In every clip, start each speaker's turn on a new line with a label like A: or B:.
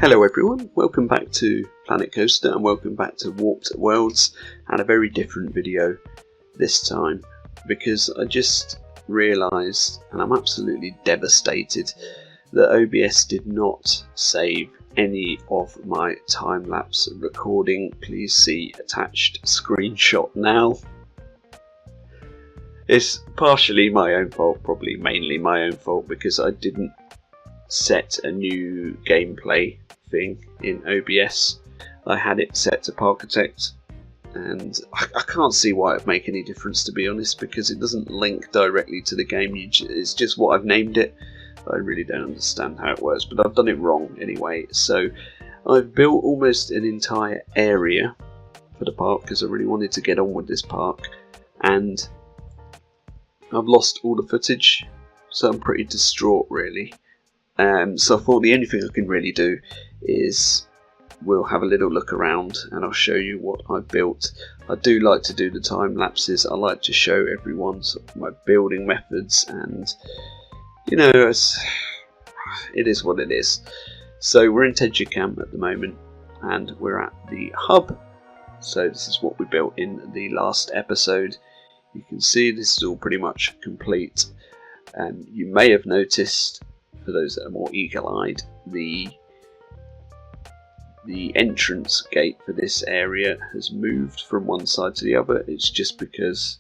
A: Hello everyone, welcome back to Planet Coaster and welcome back to Warped Worlds, and a very different video this time because I just realised, and I'm absolutely devastated, that OBS did not save any of my time-lapse recording. Please see attached screenshot now. It's partially my own fault, probably mainly my own fault, because I didn't set a new gameplay thing in OBS. I had it set to Parkitect, and I can't see why it'd make any difference, to be honest, because it doesn't link directly to the game. It's just what I've named it. I really don't understand how it works, but I've done it wrong anyway. So I've built almost an entire area for the park because I really wanted to get on with this park, and I've lost all the footage, so I'm pretty distraught really. So I thought the only thing I can really do is we'll have a little look around and I'll show you what I've built. I do like to do the time lapses. I like to show everyone sort of my building methods, and you know, it is what it is. So we're in Tejikam at the moment and we're at the hub. So this is what we built in the last episode. You can see this is all pretty much complete, and you may have noticed, for those that are more eagle-eyed, the entrance gate for this area has moved from one side to the other. It's just because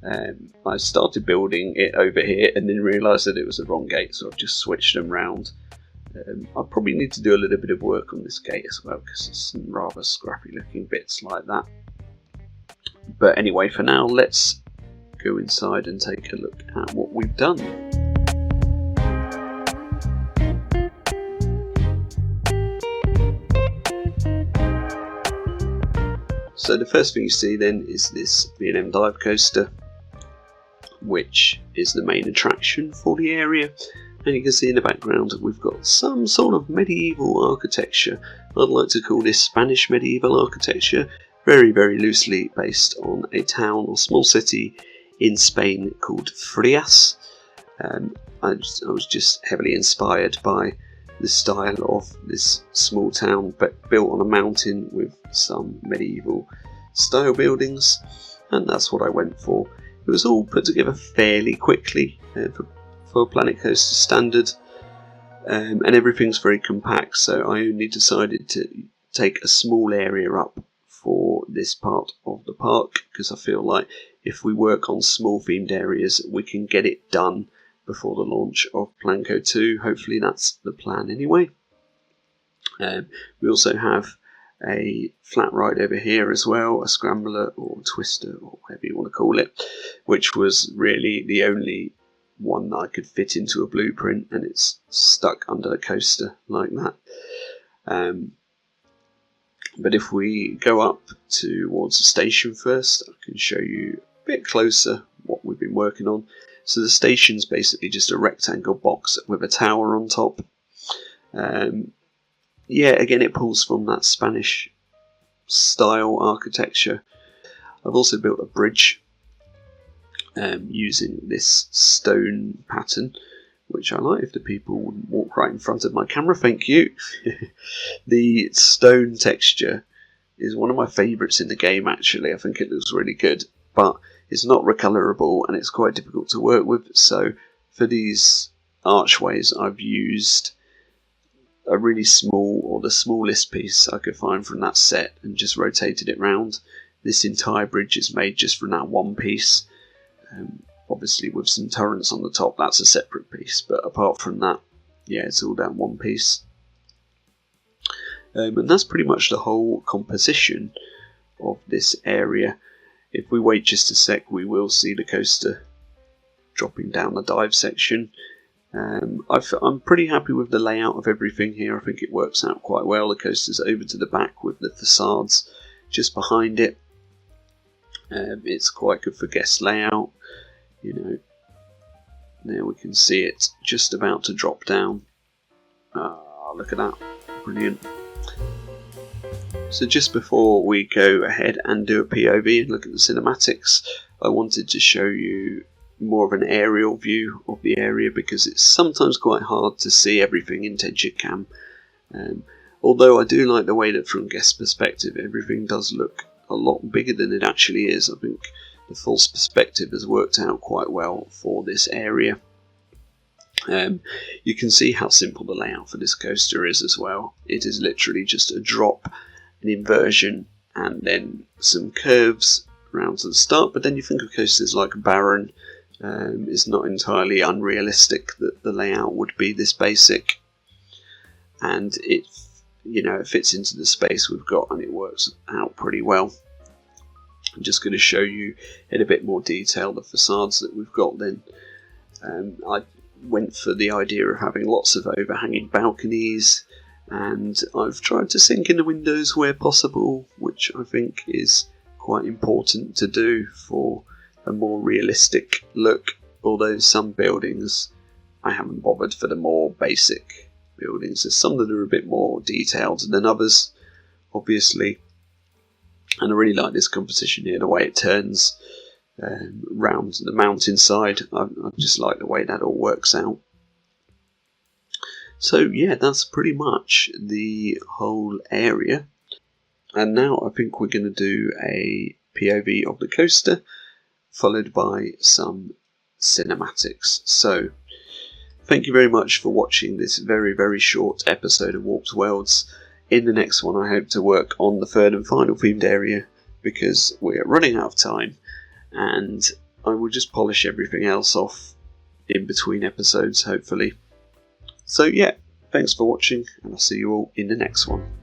A: I started building it over here and then realised that it was the wrong gate, so I've just switched them round. I probably need to do a little bit of work on this gate as well, because there's some rather scrappy looking bits like that. But anyway, for now, let's go inside and take a look at what we've done. So the first thing you see then is this B&M dive coaster, which is the main attraction for the area. And you can see in the background we've got some sort of medieval architecture. I'd like to call this Spanish medieval architecture, very, very loosely based on a town or small city in Spain called Frias. I was just heavily inspired by the style of this small town, but built on a mountain with some medieval style buildings, and that's what I went for. It was all put together fairly quickly for Planet Coaster standard, and everything's very compact, so I only decided to take a small area up for this part of the park, because I feel like if we work on small themed areas we can get it done before the launch of Planco 2. Hopefully that's the plan anyway. We also have a flat ride over here as well, a scrambler or twister or whatever you want to call it, which was really the only one that I could fit into a blueprint, and it's stuck under the coaster like that. But if we go up towards the station first, I can show you a bit closer what we've been working on. So the station's basically just a rectangle box with a tower on top. Yeah, again, it pulls from that Spanish style architecture. I've also built a bridge using this stone pattern, which I like. If the people wouldn't walk right in front of my camera, thank you. The stone texture is one of my favourites in the game, actually. I think it looks really good, but it's not recolorable and it's quite difficult to work with. So for these archways, I've used a really small, or the smallest piece I could find from that set, and just rotated it round. This entire bridge is made just from that one piece. Obviously with some turrets on the top, that's a separate piece, but apart from that, yeah, it's all down one piece. And that's pretty much the whole composition of this area. If we wait just a sec, we will see the coaster dropping down the dive section. I'm pretty happy with the layout of everything here. I think it works out quite well. The coaster's over to the back with the facades just behind it. It's quite good for guest layout. You know, there we can see it just about to drop down. Look at that, brilliant. So just before we go ahead and do a POV and look at the cinematics, I wanted to show you more of an aerial view of the area, because it's sometimes quite hard to see everything in Tejikam. Although I do like the way that from guest perspective everything does look a lot bigger than it actually is. I think the false perspective has worked out quite well for this area. You can see how simple the layout for this coaster is as well. It is literally just a drop, an inversion, and then some curves around to the start. But then you think of coasters like Baron. It's not entirely unrealistic that the layout would be this basic, and it fits into the space we've got, and it works out pretty well. I'm just going to show you in a bit more detail the facades that we've got then. I went for the idea of having lots of overhanging balconies, and I've tried to sink in the windows where possible, which I think is quite important to do for a more realistic look, although some buildings I haven't bothered for the more basic buildings. There's some that are a bit more detailed than others, obviously, and I really like this composition here, the way it turns round the mountainside. I just like the way that all works out. So yeah, that's pretty much the whole area, and now I think we're going to do a POV of the coaster followed by some cinematics. So thank you very much for watching this very, very short episode of Warped Worlds. In the next one I hope to work on the third and final themed area, because we're running out of time, and I will just polish everything else off in between episodes, hopefully. So yeah, thanks for watching, and I'll see you all in the next one.